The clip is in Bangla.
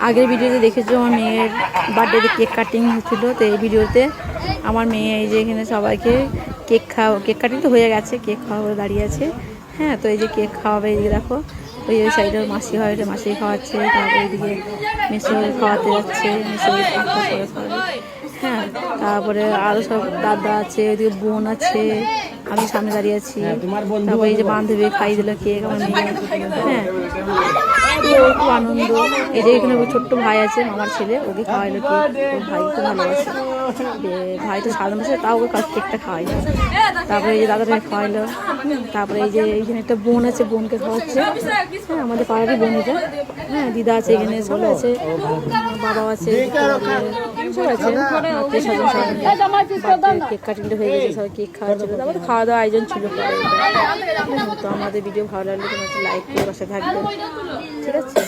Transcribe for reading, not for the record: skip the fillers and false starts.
আগের ভিডিওতে দেখেছো আমার মেয়ের বার্থডেতে কেক কাটিং হচ্ছিলো। তো এই ভিডিওতে আমার মেয়ে এই যে এখানে সবাইকে কেক কাটিং তো হয়ে গেছে, কেক খাওয়া দাঁড়িয়ে আছে। হ্যাঁ, তো এই যে কেক খাওয়াবে, এইদিকে দেখো ওই সাইডে মাসি হয়, মাসি খাওয়াচ্ছে, তারপরে এইদিকে মেসো খাওয়াতে যাচ্ছে, মেসো হ্যাঁ, তারপরে আরও সব দাদা আছে, ওইদিকে বোন আছে, আমি সামনে দাঁড়িয়ে আছি। তারপরে এই যে বান্ধবী খাইয়ে দিল কেক আমার মেয়ে। হ্যাঁ, খুব আনন্দ। এই যে এখানে ছোট্ট ভাই আছে, মামার ছেলে, ওকে খাওয়াইলো কেক। ওর ভাই খুব ভালোবাসে, ভাই তো সাধারণ বসে, তাও ওকে কেকটা খাওয়াইলো। তারপরে এই যে দাদাটাকে খাওয়াইলো। তারপরে এই যে এইখানে একটা বোন আছে, বোনকে খাওয়াচ্ছে। হ্যাঁ, আমাদের পাড়ারই বোন এটা। হ্যাঁ, দিদা আছে এখানে, সবাই আছে, বাবাও আছে, সব আছে। কেক কাটিংটা হয়ে গেছে, সবাই কেক খাওয়াচ্ছিল। তারপরে খাওয়া দাওয়া আয়োজন ছিল। তো আমাদের ভিডিও ভালো লাগলে তোমার লাইক করে পাশে থাকবে, ঠিক আছে।